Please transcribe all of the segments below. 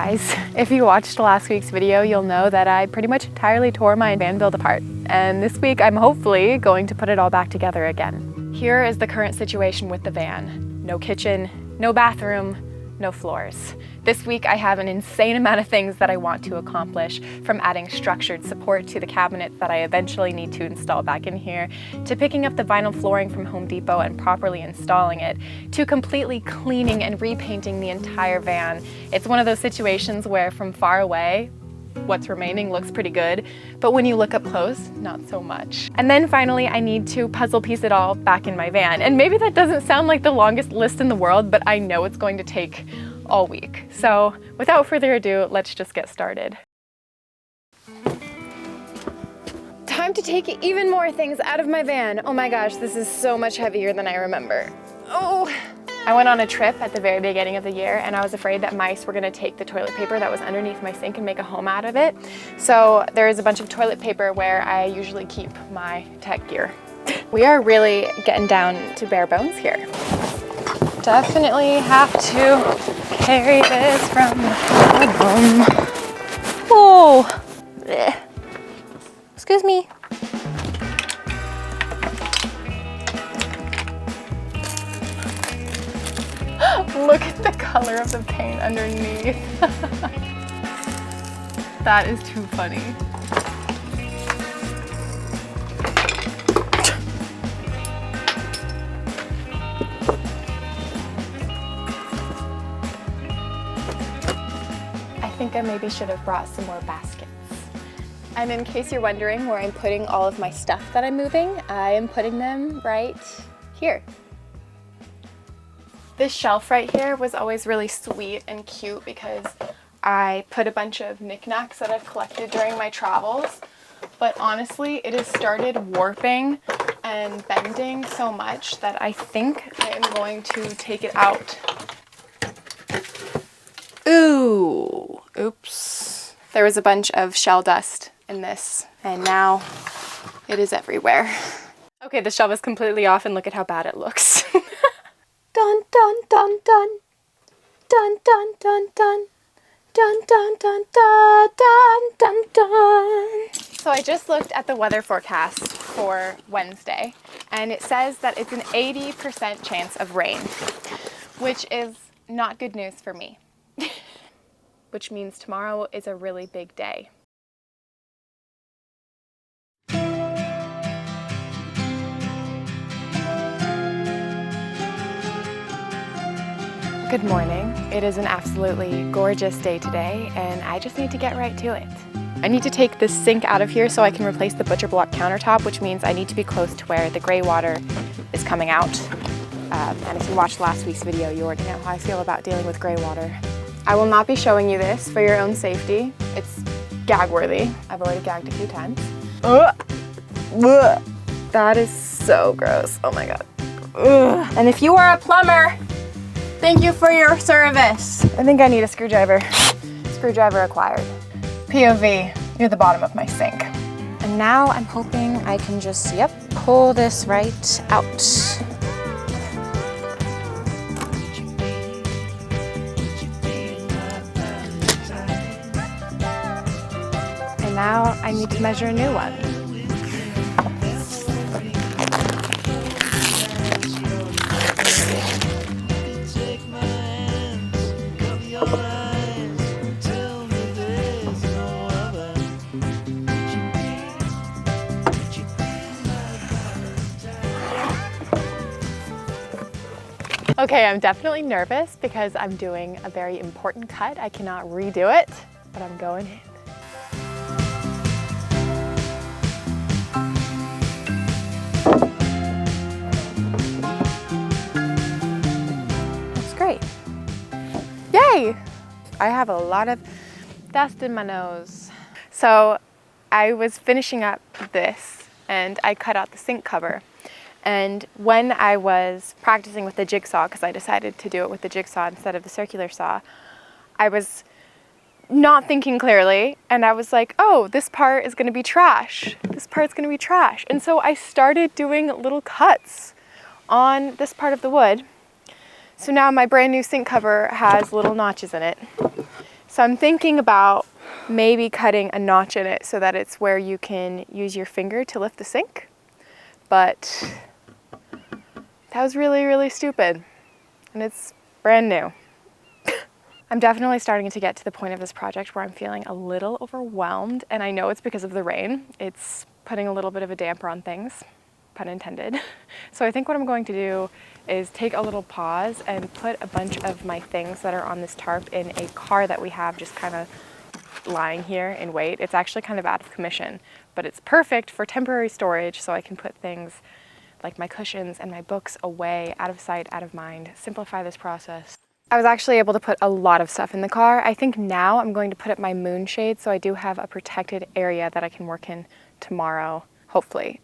guys. If you watched last week's video, you'll know that I pretty much entirely tore my van build apart. And this week, I'm hopefully going to put it all back together again. Here is the current situation with the van. No kitchen, no bathroom, no floors. This week I have an insane amount of things that I want to accomplish, from adding structured support to the cabinets that I eventually need to install back in here, to picking up the vinyl flooring from Home Depot and properly installing it, to completely cleaning and repainting the entire van. It's one of those situations where from far away, what's remaining looks pretty good, but when you look up close, not so much. And then finally, I need to puzzle piece it all back in my van. And maybe that doesn't sound like the longest list in the world, but I know it's going to take all week. So without further ado, let's just get started. Time to take even more things out of my van. Oh my gosh, this is so much heavier than I remember. Oh! I went on a trip at the very beginning of the year and I was afraid that mice were gonna take the toilet paper that was underneath my sink and make a home out of it. So there is a bunch of toilet paper where I usually keep my tech gear. We are really getting down to bare bones here. Definitely have to carry this from home. Oh! Excuse me. Look at the color of the paint underneath. That is too funny. I think I maybe should have brought some more baskets. And in case you're wondering where I'm putting all of my stuff that I'm moving, I am putting them right here. This shelf right here was always really sweet and cute because I put a bunch of knickknacks that I've collected during my travels, but honestly it has started warping and bending so much that I think I am going to take it out. Ooh, oops. There was a bunch of shell dust in this and now it is everywhere. Okay, the shelf is completely off and look at how bad it looks. Dun dun dun dun dun dun dun dun dun dun dun dun dun dun dun. So I just looked at the weather forecast for Wednesday and it says that it's an 80% chance of rain, which is not good news for me. Which means tomorrow is a really big day. Good morning. It is an absolutely gorgeous day today and I just need to get right to it. I need to take this sink out of here so I can replace the butcher block countertop, which means I need to be close to where the gray water is coming out. And if you watched last week's video, you already know how I feel about dealing with gray water. I will not be showing you this for your own safety. It's gag worthy. I've already gagged a few times. That is so gross. Oh my God. Ugh. And if you are a plumber, thank you for your service. I think I need a screwdriver. Screwdriver acquired. POV, near the bottom of my sink. And now I'm hoping I can just, pull this right out. And now I need to measure a new one. Okay, I'm definitely nervous because I'm doing a very important cut. I cannot redo it, but I'm going in. Looks great. Yay! I have a lot of dust in my nose. So I was finishing up this and I cut out the sink cover. And when I was practicing with the jigsaw, because I decided to do it with the jigsaw instead of the circular saw, I was not thinking clearly and I was like, oh, this part is going to be trash. This part's going to be trash. And so I started doing little cuts on this part of the wood. So now my brand new sink cover has little notches in it. So I'm thinking about maybe cutting a notch in it so that it's where you can use your finger to lift the sink. But that was really, really stupid. And it's brand new. I'm definitely starting to get to the point of this project where I'm feeling a little overwhelmed, and I know it's because of the rain. It's putting a little bit of a damper on things, pun intended. So I think what I'm going to do is take a little pause and put a bunch of my things that are on this tarp in a car that we have just kind of lying here in wait. It's actually kind of out of commission, but it's perfect for temporary storage, so I can put things like my cushions and my books away, out of sight, out of mind, simplify this process. I was actually able to put a lot of stuff in the car. I think now I'm going to put up my moonshade so I do have a protected area that I can work in tomorrow, hopefully.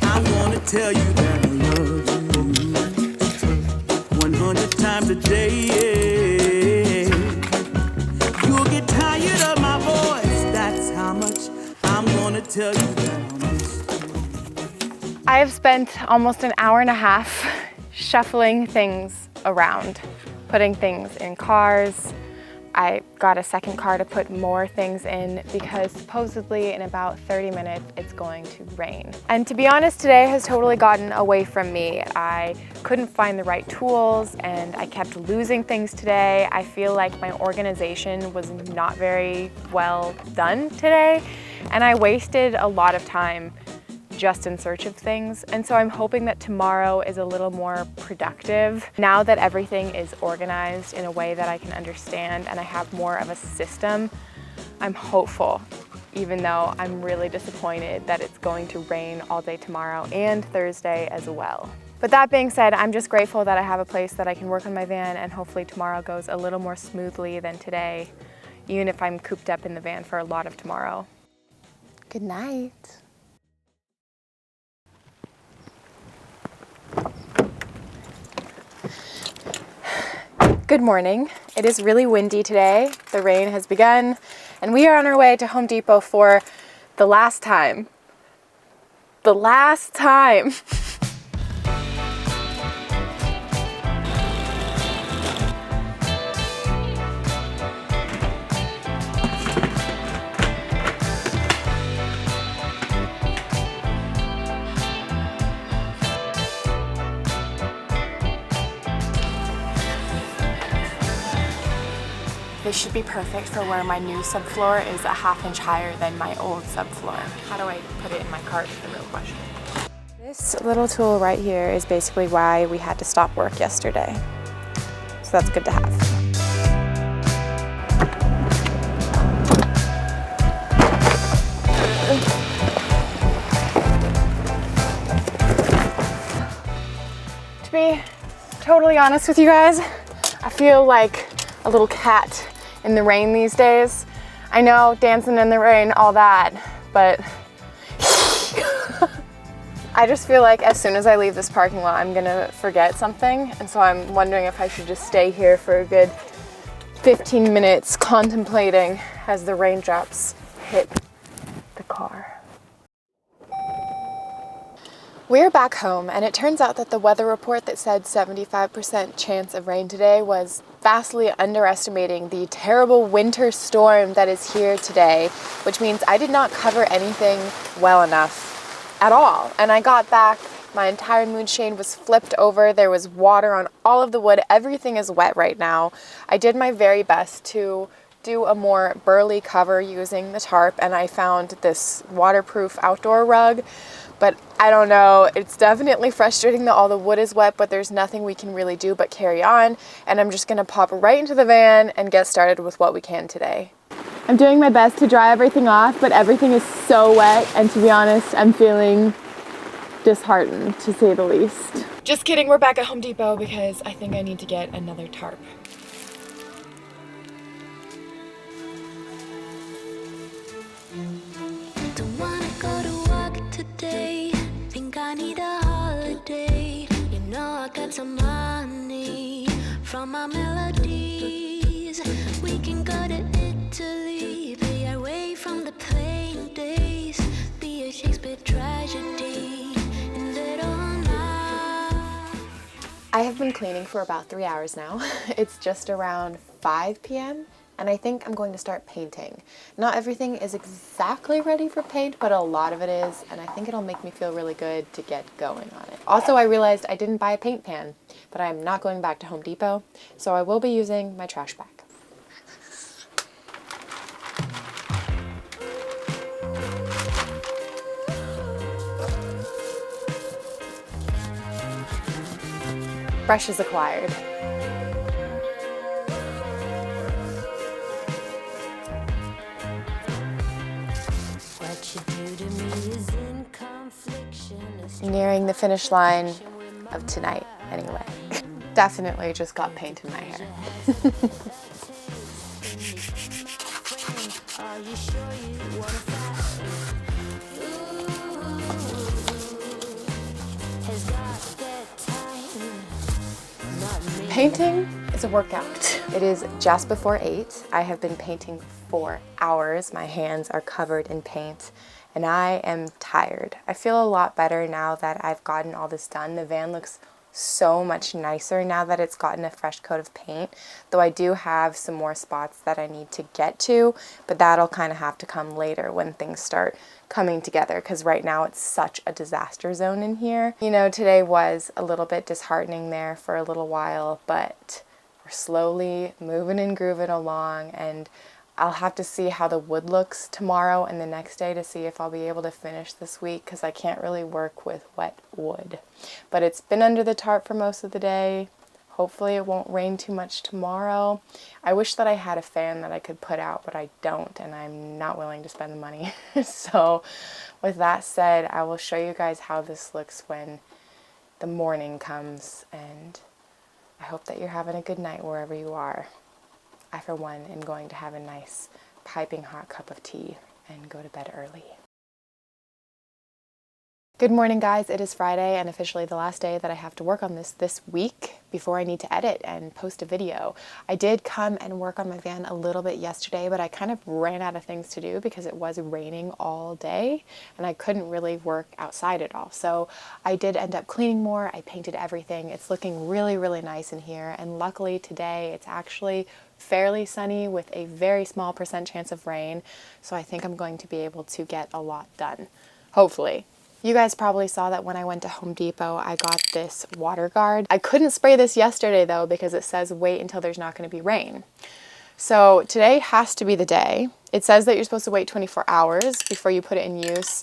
I want to tell you that I love you 100 times a day. You'll get tired of my voice, that's how much I'm going to tell you that I miss you. I have spent almost an hour and a half shuffling things around, putting things in cars. I got a second car to put more things in because supposedly in about 30 minutes it's going to rain. And to be honest, today has totally gotten away from me. I couldn't find the right tools and I kept losing things today. I feel like my organization was not very well done today, and I wasted a lot of time just in search of things. And so I'm hoping that tomorrow is a little more productive. Now that everything is organized in a way that I can understand and I have more of a system, I'm hopeful, even though I'm really disappointed that it's going to rain all day tomorrow and Thursday as well. But that being said, I'm just grateful that I have a place that I can work on my van, and hopefully tomorrow goes a little more smoothly than today, even if I'm cooped up in the van for a lot of tomorrow. Good night. Good morning. It is really windy today. The rain has begun, and we are on our way to Home Depot for the last time. The last time. This should be perfect for where my new subfloor is a ½ inch higher than my old subfloor. How do I put it in my cart is the real question. This little tool right here is basically why we had to stop work yesterday. So that's good to have. To be totally honest with you guys, I feel like a little cat in the rain these days. I know, dancing in the rain, all that, but I just feel like as soon as I leave this parking lot, I'm gonna forget something, and so I'm wondering if I should just stay here for a good 15 minutes contemplating as the raindrops hit the car. We're back home, and it turns out that the weather report that said 75% chance of rain today was vastly underestimating the terrible winter storm that is here today, which means I did not cover anything well enough at all. And I got back, my entire moonshade was flipped over, there was water on all of the wood, everything is wet right now. I did my very best to do a more burly cover using the tarp, and I found this waterproof outdoor rug. But I don't know, it's definitely frustrating that all the wood is wet, but there's nothing we can really do but carry on. And I'm just gonna pop right into the van and get started with what we can today. I'm doing my best to dry everything off, but everything is so wet. And to be honest, I'm feeling disheartened, to say the least. Just kidding, we're back at Home Depot because I think I need to get another tarp. Today, think I need a holiday. You know I got some money from my melodies. We can go to Italy, be away from the plain days, be a Shakespeare tragedy in little night. been cleaning for about 3 hours now. It's just around 5 p.m. and I think I'm going to start painting. Not everything is exactly ready for paint, but a lot of it is, and I think it'll make me feel really good to get going on it. Also, I realized I didn't buy a paint pan, but I'm not going back to Home Depot, so I will be using my trash bag. Brushes acquired. Nearing the finish line of tonight, anyway. Definitely just got paint in my hair. Painting is a workout. It is just before 8. I have been painting for hours. My hands are covered in paint and I am tired. I feel a lot better now that I've gotten all this done. The van looks so much nicer now that it's gotten a fresh coat of paint, though I do have some more spots that I need to get to, but that'll kind of have to come later when things start coming together, because right now it's such a disaster zone in here. You know, today was a little bit disheartening there for a little while, but we're slowly moving and grooving along, and I'll have to see how the wood looks tomorrow and the next day to see if I'll be able to finish this week, because I can't really work with wet wood. But it's been under the tarp for most of the day. Hopefully it won't rain too much tomorrow. I wish that I had a fan that I could put out, but I don't, and I'm not willing to spend the money. So with that said, I will show you guys how this looks when the morning comes, and I hope that you're having a good night wherever you are. I, for one, am going to have a nice piping hot cup of tea and go to bed early. Good morning, guys. It is Friday and officially the last day that I have to work on this week before I need to edit and post a video. I did come and work on my van a little bit yesterday, but I kind of ran out of things to do because it was raining all day and I couldn't really work outside at all. So I did end up cleaning more. I painted everything. It's looking really, really nice in here. And luckily today it's actually fairly sunny with a very small % chance of rain. So I think I'm going to be able to get a lot done, hopefully. You guys probably saw that when I went to Home Depot, I got this water guard. I couldn't spray this yesterday though because it says wait until there's not going to be rain. So today has to be the day. It says that you're supposed to wait 24 hours before you put it in use,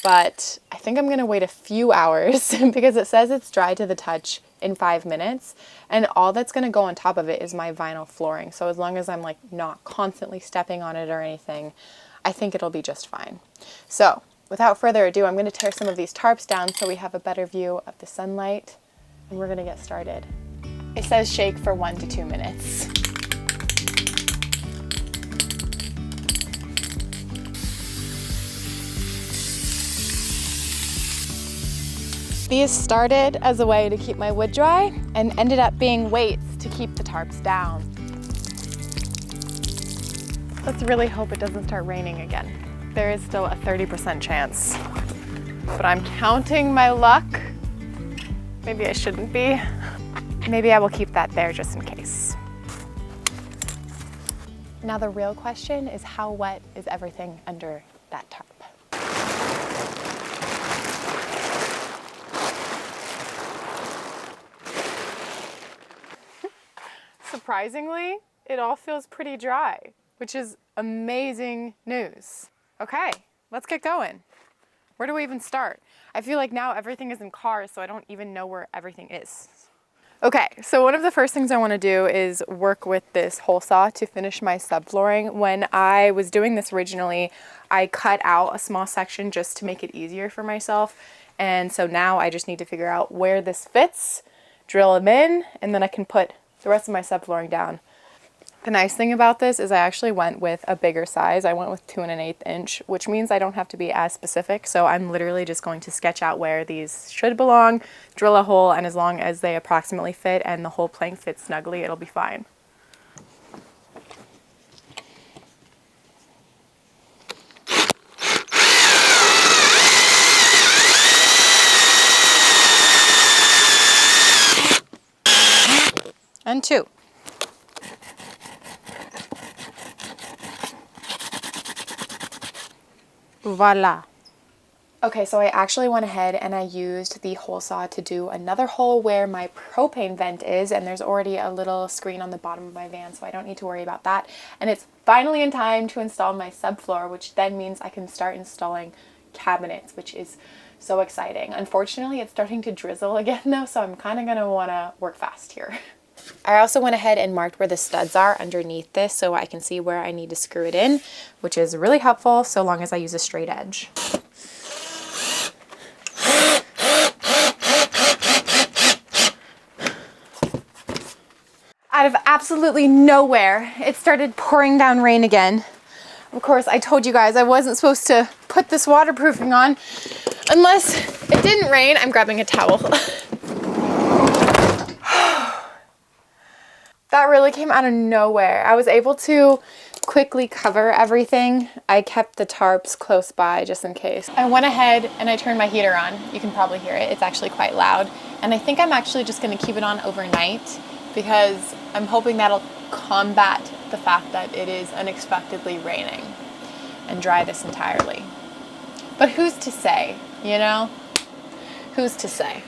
but I think I'm going to wait a few hours because it says it's dry to the touch in 5 minutes, and all that's going to go on top of it is my vinyl flooring. So as long as I'm like not constantly stepping on it or anything, I think it'll be just fine. So without further ado, I'm going to tear some of these tarps down so we have a better view of the sunlight, and we're going to get started. It says shake for 1 to 2 minutes. These started as a way to keep my wood dry and ended up being weights to keep the tarps down. Let's really hope it doesn't start raining again. There is still a 30% chance, but I'm counting my luck. Maybe I shouldn't be. Maybe I will keep that there just in case. Now the real question is, how wet is everything under that tarp? Surprisingly, it all feels pretty dry, which is amazing news. Okay, let's get going. Where do we even start? I feel like now everything is in cars, so I don't even know where everything is. Okay, so one of the first things I want to do is work with this hole saw to finish my subflooring. When I was doing this originally, I cut out a small section just to make it easier for myself. And so now I just need to figure out where this fits, drill them in, and then I can put the rest of my subflooring down. The nice thing about this is I actually went with a bigger size. I went with 2 1/8 inch, which means I don't have to be as specific. So I'm literally just going to sketch out where these should belong, drill a hole, and as long as they approximately fit and the whole plank fits snugly, it'll be fine. 1, 2. Voila. Okay, so I actually went ahead and I used the hole saw to do another hole where my propane vent is, and there's already a little screen on the bottom of my van, so I don't need to worry about that. And it's finally in time to install my subfloor, which then means I can start installing cabinets, which is so exciting. Unfortunately, it's starting to drizzle again though, so I'm kind of going to want to work fast here. I also went ahead and marked where the studs are underneath this so I can see where I need to screw it in, which is really helpful so long as I use a straight edge. Out of absolutely nowhere, it started pouring down rain again. Of course, I told you guys I wasn't supposed to put this waterproofing on unless it didn't rain. I'm grabbing a towel. That really came out of nowhere. I was able to quickly cover everything. I kept the tarps close by just in case. I went ahead and I turned my heater on. You can probably hear it. It's actually quite loud. And I think I'm actually just going to keep it on overnight because I'm hoping that'll combat the fact that it is unexpectedly raining and dry this entirely. But who's to say, you know? Who's to say?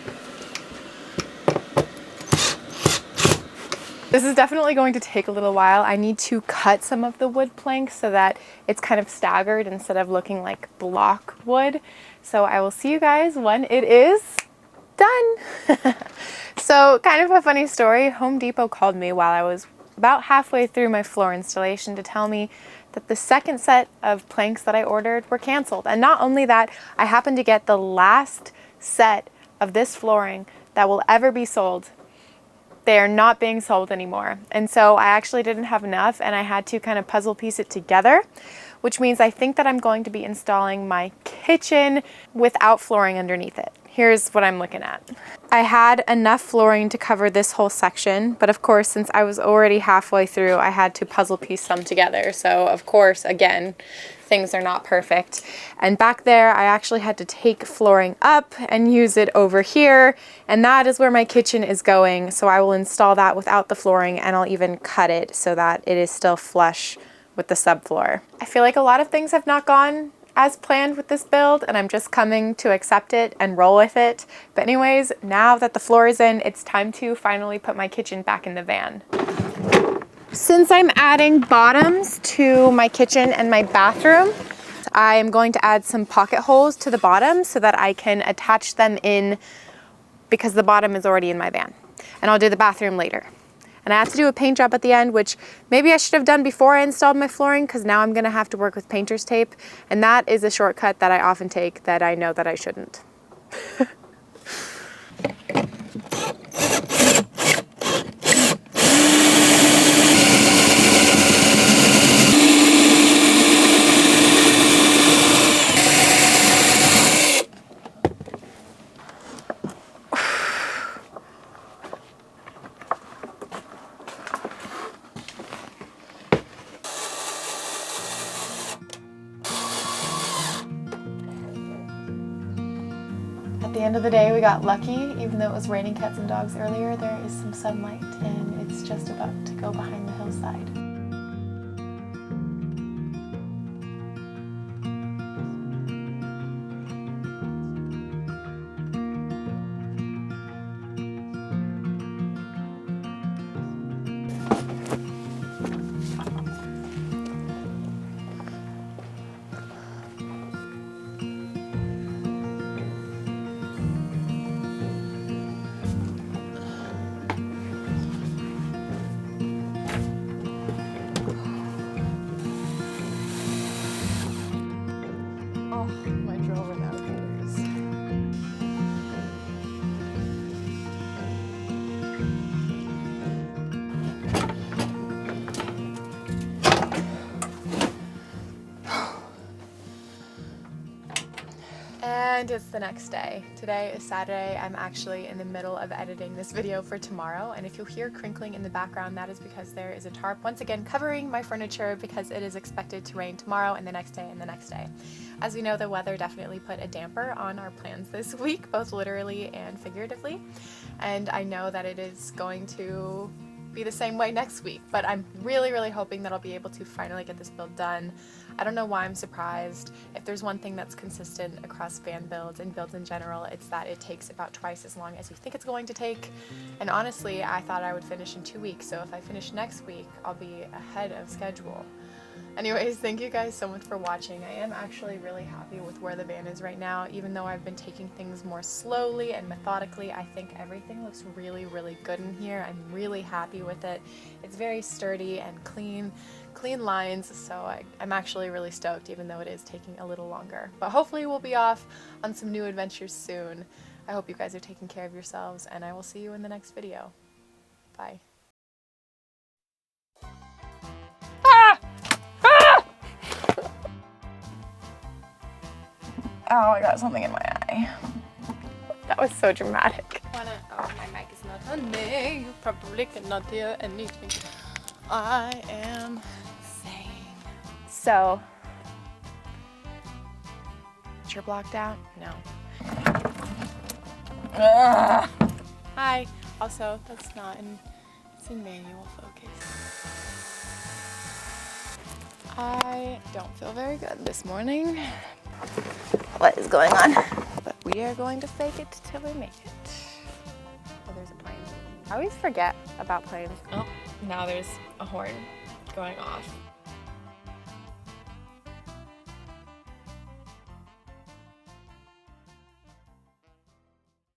This is definitely going to take a little while. I need to cut some of the wood planks so that it's kind of staggered instead of looking like block wood. So I will see you guys when it is done. So kind of a funny story. Home Depot called me while I was about halfway through my floor installation to tell me that the second set of planks that I ordered were canceled. And not only that, I happened to get the last set of this flooring that will ever be sold. They are not being sold anymore. And so I actually didn't have enough and I had to kind of puzzle piece it together, which means I think that I'm going to be installing my kitchen without flooring underneath it. Here's what I'm looking at. I had enough flooring to cover this whole section, but of course, since I was already halfway through, I had to puzzle piece some together. So of course, again, things are not perfect. And back there, I actually had to take flooring up and use it over here. And that is where my kitchen is going. So I will install that without the flooring and I'll even cut it so that it is still flush with the subfloor. I feel like a lot of things have not gone as planned with this build and I'm just coming to accept it and roll with it. But anyways, now that the floor is in, it's time to finally put my kitchen back in the van. Since I'm adding bottoms to my kitchen and my bathroom, I am going to add some pocket holes to the bottom so that I can attach them in because the bottom is already in my van. And I'll do the bathroom later. And I have to do a paint job at the end, which maybe I should have done before I installed my flooring because now I'm going to have to work with painter's tape. And that is a shortcut that I often take that I know that I shouldn't. At the end of the day, we got lucky. Even though it was raining cats and dogs earlier, there is some sunlight and it's just about to go behind the hillside. My drill ran out of fingers. And it's the next day. Today is Saturday. I'm actually in the middle of editing this video for tomorrow, and if you'll hear crinkling in the background, that is because there is a tarp once again covering my furniture because it is expected to rain tomorrow and the next day and the next day. As we know, the weather definitely put a damper on our plans this week, both literally and figuratively, and I know that it is going to be the same way next week, but I'm really hoping that I'll be able to finally get this build done. I don't know why I'm surprised. If there's one thing that's consistent across van builds and builds in general, it's that it takes about twice as long as you think it's going to take. And honestly, I thought I would finish in 2 weeks, so if I finish next week, I'll be ahead of schedule. Anyways, thank you guys so much for watching. I am actually really happy with where the van is right now. Even though I've been taking things more slowly and methodically, I think everything looks really good in here. I'm really happy with it. It's very sturdy and clean lines, so I'm actually really stoked, even though it is taking a little longer. But hopefully we'll be off on some new adventures soon. I hope you guys are taking care of yourselves, and I will see you in the next video. Bye. Oh, I got something in my eye. That was so dramatic. Oh, my mic is not on me. You probably cannot hear anything I am saying. So, you're blocked out? No. Hi. Also, that's not in, it's in manual focus. I don't feel very good this morning. What is going on? But we are going to fake it till we make it. Oh, there's a plane. I always forget about planes. Oh, now there's a horn going off.